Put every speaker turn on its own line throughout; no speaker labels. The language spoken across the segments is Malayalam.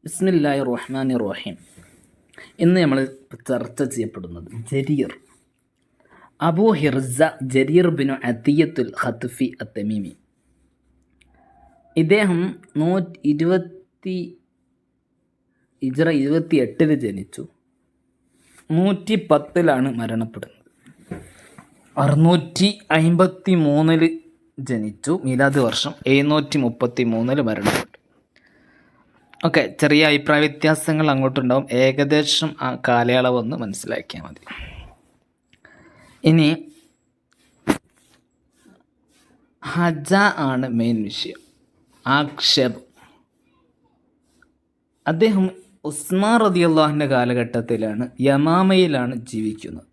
ബിസ്മില്ലാഹി റഹ്മാനി റഹീം. ഇന്ന് നമ്മൾ ചർച്ച ചെയ്യപ്പെടുന്നത് ജരീർ. അബൂ ഹിർസ ജരീർ ബിനു അത്തിയത്തുൽ ഖത്ഫി അത്തമീമി. ഇദ്ദേഹം 28 ജനിച്ചു. 110 മരണപ്പെടുന്നത്. 653 ജനിച്ചു. മീലാദ് വർഷം 733 മരണപ്പെട്ടു. ഓക്കെ, ചെറിയ അഭിപ്രായ വ്യത്യാസങ്ങൾ അങ്ങോട്ടുണ്ടാവും. ഏകദേശം ആ കാലയളവൊന്ന് മനസ്സിലാക്കിയാൽ മതി. ഇനി ഹജ ആണ് മെയിൻ വിഷയം, ആക്ഷേപം. അദ്ദേഹം ഉസ്മാൻ റളിയല്ലാഹുവിൻ്റെ കാലഘട്ടത്തിലാണ്, യമാമയിലാണ് ജീവിക്കുന്നത്.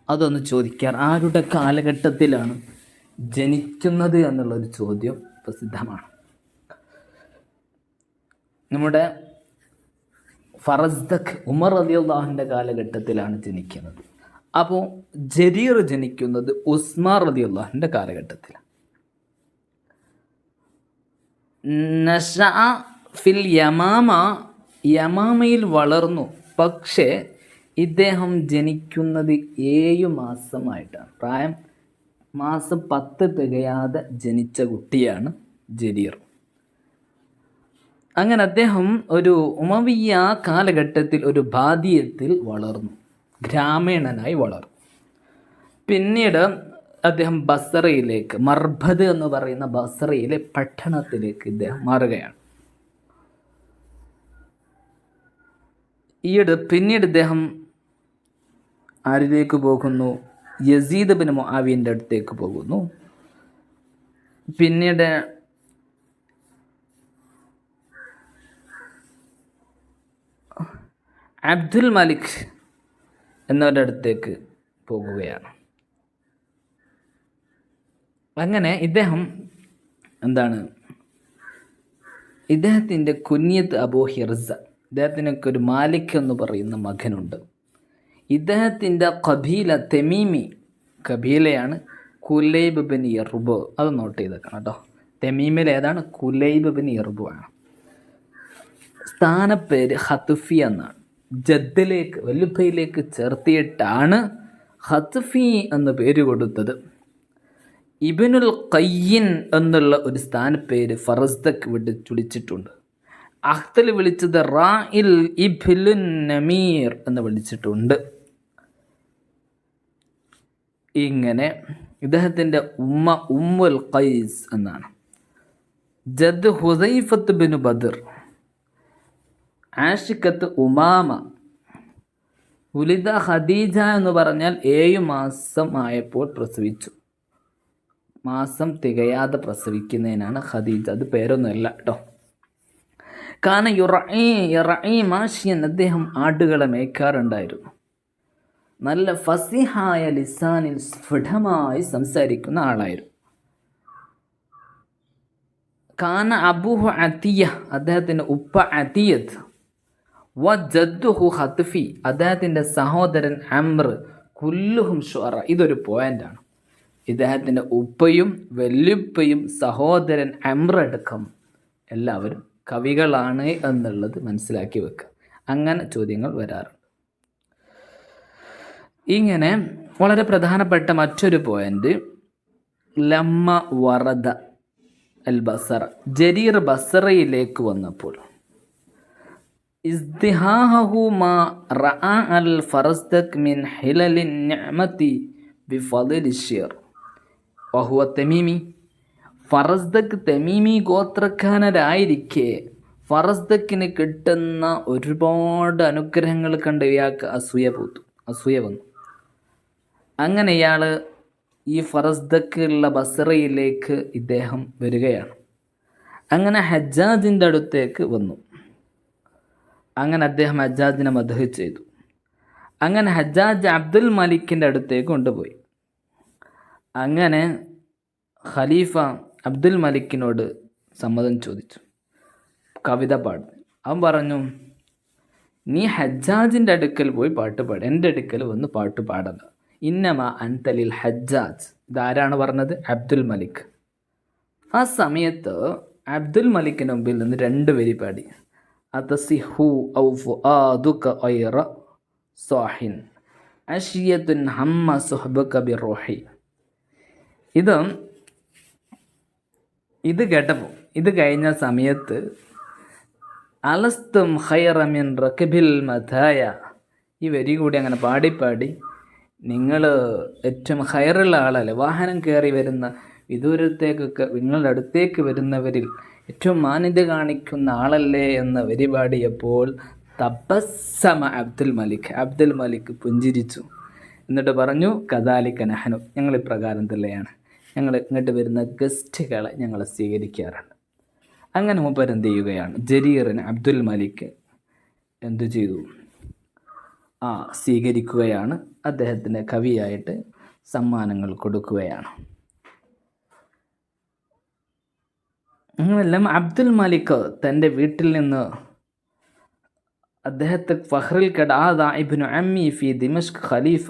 അതൊന്ന് ചോദിക്കാൻ, ആരുടെ കാലഘട്ടത്തിലാണ് ജനിക്കുന്നത് എന്നുള്ളൊരു ചോദ്യം പ്രസിദ്ധമാണ്. നമ്മുടെ ഫറസ്ദഖ് ഉമർ റളിയല്ലാഹുവിൻ്റെ കാലഘട്ടത്തിലാണ് ജനിക്കുന്നത്. അപ്പോൾ ജരീർ ജനിക്കുന്നത് ഉസ്മാൻ റളിയല്ലാഹുവിൻ്റെ കാലഘട്ടത്തിലാണ്. നശഅ ഫിൽ യമാമ, യമാമയിൽ വളർന്നു. പക്ഷേ ഇദ്ദേഹം ജനിക്കുന്നത് 7 മാസമായിട്ടാണ്. പ്രായം മാസം 10 തികയാതെ ജനിച്ച കുട്ടിയാണ് ജരീർ. അങ്ങനെ അദ്ദേഹം ഒരു ഉമവിയ്യ കാലഘട്ടത്തിൽ ഒരു ബാദിയത്തിൽ വളർന്നു, ഗ്രാമീണനായി വളർന്നു. പിന്നീട് അദ്ദേഹം ബസറയിലേക്ക്, മർബദ് എന്ന് പറയുന്ന ബസറയിലെ പട്ടണത്തിലേക്ക് ഇദ്ദേഹം മാറുകയാണ്. പിന്നീട് ഇദ്ദേഹം ആരിലേക്ക് പോകുന്നു? യസീദ് ബിൻ മുആവിയൻ്റെ അടുത്തേക്ക് പോകുന്നു. പിന്നീട് അബ്ദുൽ മലിക് എന്നവരുടെ അടുത്തേക്ക് പോകുകയാണ്. അങ്ങനെ ഇദ്ദേഹത്തിൻ്റെ കുഞ്ഞത്ത് അബൂ ഹിർസ. ഇദ്ദേഹത്തിനൊക്കെ ഒരു മാലിക് എന്ന് പറയുന്ന മകനുണ്ട്. ഇദ്ദേഹത്തിൻ്റെ കബീല തെമീമി കബീലയാണ് കുലൈബ് ബിൻ യർബു. അത് നോട്ട് ചെയ്തേക്കണം കേട്ടോ. തെമീമിൽ ഏതാണ്? കുലൈബ് ബിൻ യർബു ആണ്. സ്ഥാനപ്പേര് ഖത്ഫി എന്നാണ്. ജദ്ദിലേക്ക്, വല്ലുപ്പയിലേക്ക് ചേർത്തിയിട്ടാണ് ഖത്ഫി എന്ന് പേര് കൊടുത്തത്. ഇബ്നുൽ ഖയ്യിൻ എന്നുള്ള ഒരു സ്ഥാനപ്പേര് ഫറസ്ദഖ് വിളിച്ചിട്ടുണ്ട്. അഖ്തൽ വിളിച്ചത് റാഇൽ ഇബ്നുൻ നമീർ എന്ന് വിളിച്ചിട്ടുണ്ട്. ഇങ്ങനെ ഇദ്ദേഹത്തിൻ്റെ ഉമ്മ ഉമ്മുൽ ഖൈസ് എന്നാണ്. ജദ് ഹുസൈഫത്ത് ബിൻ ബദർ, ആഷിഖത്ത് ഉമാമ. ഉലിദ ഖദീജ എന്ന് പറഞ്ഞാൽ 7 മാസം ആയപ്പോൾ പ്രസവിച്ചു. മാസം തികയാതെ പ്രസവിക്കുന്നതിനാണ് ഖദീജ. അത് പേരൊന്നുമല്ല കേട്ടോ. കാന യുറഈ മാഷിയൻ, അദ്ദേഹം ആടുകളെ മേയ്ക്കാറുണ്ടായിരുന്നു. നല്ല ഫസിഹായ ലിസാനിൽ സ്ഫുടമായി സംസാരിക്കുന്ന ആളായിരുന്നു. കാന അബൂഹു അത്തിയ, അദ്ദേഹത്തിൻ്റെ ഉപ്പ അത്തിയത്ത്. വജദ്ദുഹു ഖത്ഫി, അദ്ദേഹത്തിൻ്റെ സഹോദരൻ അംർ. കുല്ലുഹും ശുഅറ. ഇതൊരു പോയിൻ്റാണ്. ഇദ്ദേഹത്തിൻ്റെ ഉപ്പയും വല്യുപ്പയും സഹോദരൻ അംർ അടക്കം എല്ലാവരും കവികളാണ് എന്നുള്ളത് മനസ്സിലാക്കി വെക്കുക. അങ്ങനെ ചോദ്യങ്ങൾ വരാറുണ്ട്. ഇങ്ങനെ വളരെ പ്രധാനപ്പെട്ട മറ്റൊരു പോയിൻ്റ്, ലമ്മ വറദ അൽ ബസറ, ജരീർ ബസറയിലേക്ക് വന്നപ്പോൾ ഇസ്തിഹാഹു മാ റഅ അൽ ഫറസ്ദഖ് മിൻ ഹിലലിൻ നിഅമതി ബിഫളിൽ ശിർ വഹുവ തമീമി. ഫറസ്ദഖ് തമീമി ഗോത്രക്കാരനായിരിക്കെ ഫറസ്ദഖിന് കിട്ടുന്ന ഒരുപാട് അനുഗ്രഹങ്ങൾ കണ്ട് ഇയാൾക്ക് അസൂയ വന്നു. അങ്ങനെ ഇയാൾ ഈ ഫറസ്ദഖ് ഉള്ള ബസറയിലേക്ക് ഇദ്ദേഹം വരികയാണ്. അങ്ങനെ ഹജ്ജാജിൻ്റെ അടുത്തേക്ക് വന്നു. അങ്ങനെ അദ്ദേഹം ഹജ്ജാജിനെ മദ്ഹ് ചെയ്തു. അങ്ങനെ ഹജ്ജാജ് അബ്ദുൽ മലിക്കിൻ്റെ അടുത്തേക്ക് കൊണ്ടുപോയി. അങ്ങനെ ഖലീഫ അബ്ദുൽ മലിക്കിനോട് സമ്മതം ചോദിച്ചു, കവിത പാടും. അവൻ പറഞ്ഞു, നീ ഹജ്ജാജിൻ്റെ അടുക്കൽ പോയി പാട്ട് പാടും, എൻ്റെ അടുക്കൽ വന്ന് പാട്ട് പാടണ്ട. ഇന്നമ അൻതലിൽ ഹജ്ജാജ്. ഇതാരാണ് പറഞ്ഞത്? അബ്ദുൽ മലിക്. ആ സമയത്ത് അബ്ദുൽ മലിക്കിൻ്റെ മുമ്പിൽ നിന്ന് 2 വരി പാടി. അതസിഹു ഔ ഫുആദുക ഗൈറ സാഹിൻ അഷിയത്തുൻ ഹമ്മ സുഹ്ബക ബിറൂഹി. ഇത് കേട്ടപ്പോൾ, ഇത് കഴിഞ്ഞ സമയത്ത് അലസ്തും ഖൈറ മിൻ റക്ബിൽ മതായ, ഈ വരി കൂടി അങ്ങനെ പാടി നിങ്ങൾ ഏറ്റവും ഖൈറുള്ള ആളല്ലേ, വാഹനം കയറി വരുന്ന വിദൂരത്തേക്കൊക്കെ നിങ്ങളുടെ അടുത്തേക്ക് വരുന്നവരിൽ ഏറ്റവും മാന്യത കാണിക്കുന്ന ആളല്ലേ എന്ന വരി പാടിയപ്പോൾ തബസ്സമ അബ്ദുൽ മലിക് പുഞ്ചിരിച്ചു. എന്നിട്ട് പറഞ്ഞു, കദാലിക നഹ്നു, ഞങ്ങൾ ഇപ്രകാരം തന്നെയാണ്, ഞങ്ങൾ ഇങ്ങോട്ട് വരുന്ന ഗസ്റ്റുകളെ ഞങ്ങൾ സ്വീകരിക്കാറുണ്ട്. അങ്ങനെ മൂപ്പർ എന്ത് ചെയ്യുകയാണ്, ജരീറിന് അബ്ദുൽ മലിക് എന്തു ചെയ്തു, സ്വീകരിക്കുകയാണ്. അദ്ദേഹത്തിന് കവിയായിട്ട് സമ്മാനങ്ങൾ കൊടുക്കുകയാണ്. അങ്ങനെല്ലാം അബ്ദുൽ മലിക് തൻ്റെ വീട്ടിൽ നിന്ന് അദ്ദേഹത്തെ ഫഖ്റിൽ കടാദ ഇബ്നു അമ്മി ഫി ദിമഷ്ക് ഖലീഫ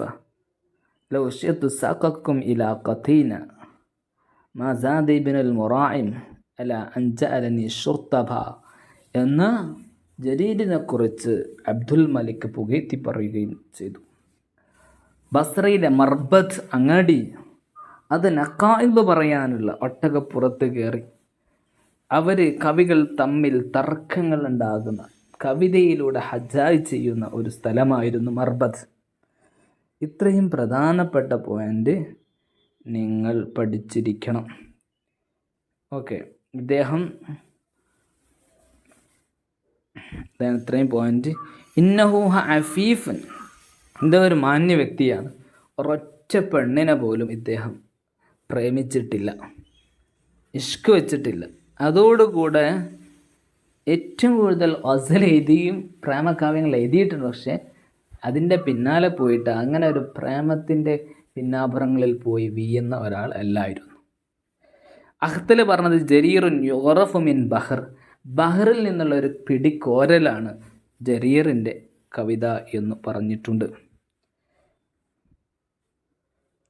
ലൗ ശിഅതു സഖക്കും ഇലാ ഖതീന മാ സാദ ഇബ്നുൽ മുറാഇം അലാ അൻ ജഅലനി ശുർതബ എന്ന് ജരീരിനെ കുറിച്ച് അബ്ദുൽ മലിക് പുകഴ്ത്തി പറയുകയും ചെയ്തു. ബസ്രയിലെ മർബത്ത് അങ്ങാടി, അത് നഖായിബ് പറയാനുള്ള ഒട്ടകപ്പുറത്ത് കയറി കവികൾ തമ്മിൽ തർക്കങ്ങൾ ഉണ്ടാകുന്ന, കവിതയിലൂടെ ഹജ്ജായ് ചെയ്യുന്ന ഒരു സ്ഥലമായിരുന്നു മർബത്ത്. ഇത്രയും പ്രധാനപ്പെട്ട പോയിന്റ് നിങ്ങൾ പഠിച്ചിരിക്കണം. ഓക്കെ, ഇദ്ദേഹം ഇത്രയും പോയിന്റ്. ഇന്നഹു അഫീഫൻ, ഇദ്ദേഹം ഒരു മാന്യ വ്യക്തിയാണ്. ഒരൊറ്റ പെണ്ണിനെ പോലും ഇദ്ദേഹം പ്രേമിച്ചിട്ടില്ല, ഇഷ്ക് വെച്ചിട്ടില്ല. അതോടുകൂടെ ഏറ്റവും കൂടുതൽ ഗസൽ എഴുതിയും പ്രേമകാവ്യങ്ങൾ എഴുതിയിട്ടുണ്ട്. പക്ഷേ അതിൻ്റെ പിന്നാലെ പോയിട്ട് അങ്ങനെ ഒരു പ്രേമത്തിൻ്റെ പിന്നാമ്പുറങ്ങളിൽ പോയി വീയുന്ന ഒരാൾ അല്ലായിരുന്നു. അഖ്തൽ പറഞ്ഞത് ജരീറുൻ യുറഫു മിൻ ബഹർ, ബഹറിൽ നിന്നുള്ള ഒരു പിടിക്കോരലാണ് ജരീറിൻ്റെ കവിത എന്ന് പറഞ്ഞിട്ടുണ്ട്.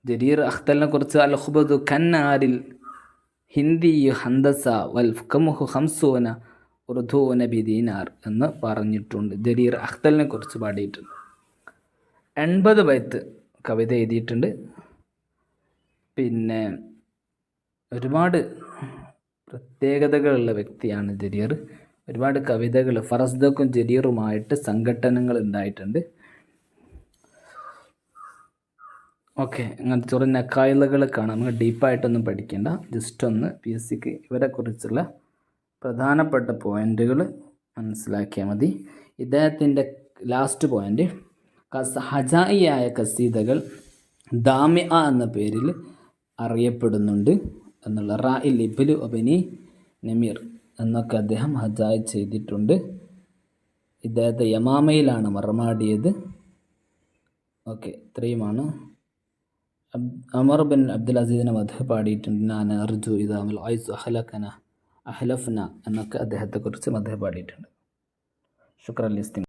ജരീർ അഖ്തലിനെ കുറിച്ച് അൽ ഖുബദു കന്നാരിൽ ഹിന്ദി ഹന്തസ വൽ ഫുഖമുഹു ഹംസൂന ഉർദൂന ബിദീനാർ എന്ന് പറഞ്ഞിട്ടുണ്ട്. ജരീർ അഖ്തലിനെ കുറിച്ച് പാടിയിട്ടുണ്ട്. 80 ബൈത്ത് കവിത എഴുതിയിട്ടുണ്ട്. പിന്നെ ഒരുപാട് പ്രത്യേകതകളുള്ള വ്യക്തിയാണ് ജരീർ. ഒരുപാട് കവിതകൾ ഫറസ്ദക്കും ജരീറുമായിട്ട് സംഘടനകൾ ഉണ്ടായിട്ടുണ്ട്. ഓക്കെ, അങ്ങനത്തെ ചെറിയ നക്കായലുകൾ കാണാം. നമുക്ക് ഡീപ്പായിട്ടൊന്നും പഠിക്കേണ്ട, ജസ്റ്റ് ഒന്ന് PSCക്ക് ഇവരെ കുറിച്ചുള്ള പ്രധാനപ്പെട്ട പോയിന്റുകൾ മനസ്സിലാക്കിയാൽ മതി. ഇദ്ദേഹത്തിൻ്റെ ലാസ്റ്റ് പോയിന്റ്, ഹജായിയായ കസീദകൾ ദാമിഅ എന്ന പേരിൽ അറിയപ്പെടുന്നുണ്ട് എന്നുള്ള. റാഇൽ ഇബ്ലു അബനി നമീർ എന്നൊക്കെ അദ്ദേഹം ഹജായി ചെയ്തിട്ടുണ്ട്. ഇദ്ദേഹത്തെ യമാമയിലാണ് മറമാടിയത്. ഓക്കെ, ഇത്രയുമാണ്. ഉമർ ബിൻ അബ്ദുൽ അസീസിനെ മദ്ഹ് പാടിയിട്ടുണ്ട്. ഞാൻ അർജു ഇദാമൽ ഐസു അഹ്ലഫന എന്നൊക്കെ അദ്ദേഹത്തെക്കുറിച്ച് മദ്ഹ് പാടിയിട്ടുണ്ട്. ശുക്രൻ ലിസ്തിം.